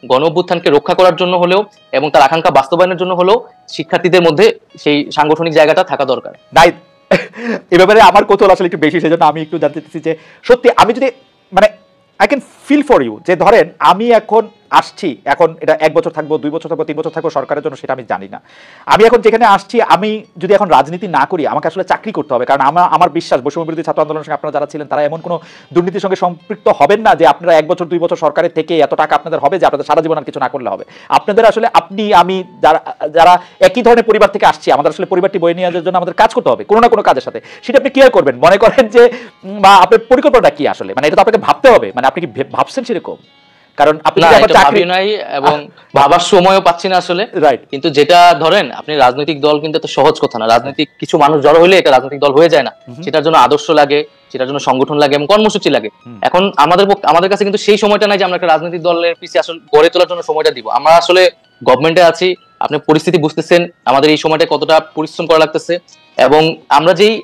গণ অভ্যুত্থানকে রক্ষা করার জন্য হলেও এবং তার আকাঙ্ক্ষা বাস্তবায়নের জন্য হলেও শিক্ষার্থীদের মধ্যে সেই সাংগঠনিক জায়গাটা থাকা দরকার। নাই এ ব্যাপারে আমার কৌতূহল আসলে একটু বেশি, সেজন্য আমি একটু জানতে চাচ্ছি যে সত্যি আমি যদি মানে I can feel for you, যে ধরেন আমি এখন আসছি, এখন এটা 1 বছর থাকবো, 2 বছর থাকবো, 3 বছর থাকবো সরকারের জন্য, সেটা আমি জানি না। আমি এখন যেখানে আসছি, আমি যদি এখন রাজনীতি না করি, আমাকে আসলে চাকরি করতে হবে, কারণ আমার বিশ্বাস বৈষম্য বিরোধী ছাত্র আন্দোলনের সঙ্গে আপনারা যারা ছিলেন তারা এমন কোনো দুর্নীতির সঙ্গে সম্পৃক্ত হবেন না যে আপনারা 1 বছর 2 বছর সরকারের থেকে এত টাকা আপনাদের হবে যে আপনাদের সারা জীবন আর কিছু না করলে হবে। আপনাদের আসলে আপনি আমি যারা একই ধরনের পরিবার থেকে আসছি, আমাদের আসলে পরিবারটি বয়ে নিয়ে যাওয়ার জন্য আমাদের কাজ করতে হবে কোনো না কোনো কাজের সাথে। সেটা আপনি ক্লিয়ার করবেন, মনে করেন যে বা আপনার পরিকল্পনাটা কি আসলে, মানে এটা তো আপনাকে ভাবতে হবে, মানে আপনি কি ভাবছেন সেরকম? কারণ আপনি চাকরি নাই এবং ভাবার সময়ও পাচ্ছি না আসলে। রাইট। কিন্তু যেটা ধরেন আপনি রাজনৈতিক দল কিন্তু এত সহজ কথা না। রাজনৈতিক কিছু মানুষ জড়ো হইলে এটা রাজনৈতিক দল হয়ে যায় না। সেটার জন্য আদর্শ লাগে, সেটার জন্য সংগঠন লাগে এবং কর্মসূচি লাগে। এখন আমাদের কাছে কিন্তু সেই সময়টা নাই যে আমরা একটা রাজনৈতিক দলের পিছিয়ে আসলে গড়ে তোলার জন্য সময়টা দিব। আমরা আসলে গভর্নমেন্টে আছি, আপনি পরিস্থিতি বুঝতেছেন আমাদের এই সময়টা কতটা পরিশ্রম করা লাগতেছে, এবং আমরা যেই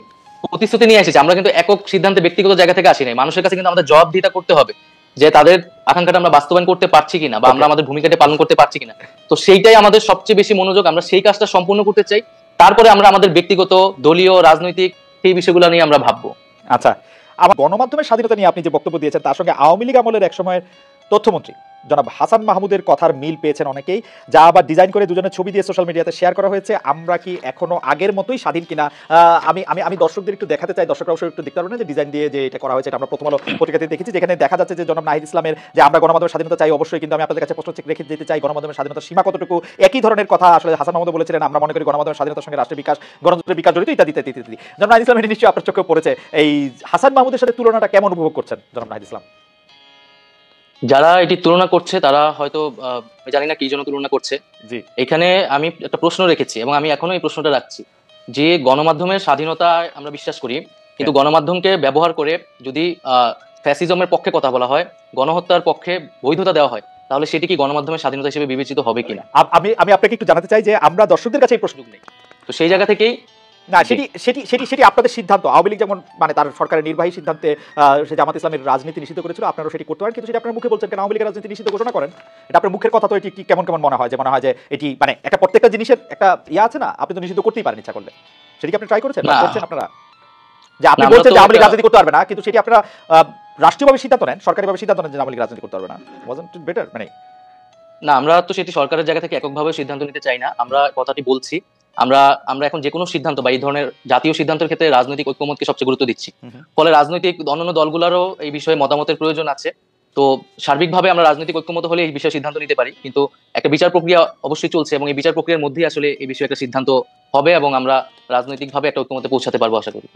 প্রতিশ্রুতি নিয়ে এসেছি আমরা কিন্তু একক সিদ্ধান্তে ব্যক্তিগত জায়গা থেকে আসি নাই। মানুষের কাছে কিন্তু আমাদের জবাবদিহিতা করতে হবে যে তাদের আকাঙ্ক্ষাটা আমরা বাস্তবায়ন করতে পারছি কিনা বা আমরা আমাদের ভূমিকাটা পালন করতে পারছি কিনা। তো সেইটাই আমাদের সবচেয়ে বেশি মনোযোগ, আমরা সেই কাজটা সম্পূর্ণ করতে চাই। তারপরে আমরা আমাদের ব্যক্তিগত, দলীয়, রাজনৈতিক সেই বিষয়গুলো নিয়ে আমরা ভাববো। আচ্ছা, আমার গণমাধ্যমের স্বাধীনতা নিয়ে আপনি যে বক্তব্য দিয়েছেন তার সঙ্গে আওয়ামী লীগ আমলের এক সময়ের তথ্যমন্ত্রী জনাব হাসান মাহমুদের কথার মিল পেয়েছেন অনেকেই, যা আবার ডিজাইন করে দুজনের ছবি দিয়ে সোশ্যাল মিডিয়াতে শেয়ার করা হয়েছে। আমরা কি এখনো আগের মতোই স্বাধীন কিনা? আমি আমি আমি দর্শকদের একটু দেখাতে চাই, দর্শকরা অবশ্যই একটু দেখতে পারবেন যে ডিজাইন দিয়ে যে এটা করা হয়েছে, এটা আমরা প্রথম আলো পত্রিকাতে দেখেছি, যেখানে দেখা যাচ্ছে যে জনাব নাহিদ ইসলামের যে আমরা গণমাধ্যমের স্বাধীনতা চাই অবশ্যই, কিন্তু আমি আপনাদের কাছে প্রশ্ন রেখে দিতে চাই গণমাধ্যমের স্বাধীনতার সীমা কতটুকু। একই ধরনের কথা আসলে হাসান মাহমুদ বলেছিলেন, আমরা মনে করি গণমাধ্যমের স্বাধীনতার সঙ্গে রাষ্ট্রের বিকাশ, গণতন্ত্রের বিকাশ জড়িত ইত্যাদি ইত্যাদি। জনাব নাহিদ ইসলাম, এটি নিশ্চয়ই আপনার চোখে পড়েছে। এই হাসান মাহমুদের সাথে তুলনাটা কেমন উপভোগ করছেন জনাব নাহিদ ইসলাম? যারা এটি তুলনা করছে তারা হয়তো জানি না কি জন্য তুলনা করছে। এখানে আমি একটা প্রশ্ন রেখেছি এবং আমি এখনো এই প্রশ্নটা রাখছি যে গণমাধ্যমের স্বাধীনতা আমরা বিশ্বাস করি, কিন্তু গণমাধ্যমকে ব্যবহার করে যদি ফ্যাসিজমের পক্ষে কথা বলা হয়, গণহত্যার পক্ষে বৈধতা দেওয়া হয়, তাহলে সেটি কি গণমাধ্যমের স্বাধীনতা হিসেবে বিবেচিত হবে কিনা? আমি আপনাকে একটু জানাতে চাই যে আমরা দর্শকদের কাছে এই প্রশ্ন নেই, তো সেই জায়গা থেকেই না সেটি আপনাদের সিদ্ধান্ত। আওয়ামী লীগ যেমন মানে তার সরকারের নির্বাহী সিদ্ধান্তে সে জামাত ইসলামের রাজনীতি নিষিদ্ধ করেছিল, আপনারাও সেটি করতে পারেন, কিন্তু সেটা আপনার মুখে বলছেন কেন আওয়ামী লীগের রাজনীতি নিষিদ্ধ ঘোষণা করেন? এটা আপনার মুখের কথা, তো এটি কেমন কেমন মনে হয় যে এটি মানে একটা প্রত্যেকটা জিনিসের একটা আছে না, আপনি তো নিষিদ্ধ করতেই পারেন ইচ্ছা করলে। সেটি কি আপনি ট্রাই করেছেন আপনারা? যে আপনি বলছেন যে আওয়ামী লীগ রাজনীতি করতে পারবে না, কিন্তু সেটি আপনারা রাষ্ট্রীয়ভাবে সিদ্ধান্ত নেন, সরকারিভাবে সিদ্ধান্ত নেন যে আওয়ামী লীগ রাজনীতি করতে পারবে না। Wasn't it better? মানে না, আমরা তো সেটি সরকারের জায়গা থেকে এককভাবে সিদ্ধান্ত নিতে চাই না। আমরা কথাটি বলছি, আমরা এখন যে কোনো সিদ্ধান্ত বা এই ধরনের জাতীয় সিদ্ধান্তের ক্ষেত্রে রাজনৈতিক ঐক্যমতকে সবচেয়ে গুরুত্ব দিচ্ছি। ফলে রাজনৈতিক অন্যান্য দলগুলোরও এই বিষয়ে মতামতের প্রয়োজন আছে। তো সার্বিকভাবে আমরা রাজনৈতিক ঐক্যমত হলে এই বিষয়ে সিদ্ধান্ত নিতে পারি, কিন্তু একটা বিচার প্রক্রিয়া অবশ্যই চলছে এবং এই বিচার প্রক্রিয়ার মধ্যেই আসলে এই বিষয়ে একটা সিদ্ধান্ত হবে এবং আমরা রাজনৈতিকভাবে একটা ঐক্যমতে পৌঁছাতে পারবো আশা করি।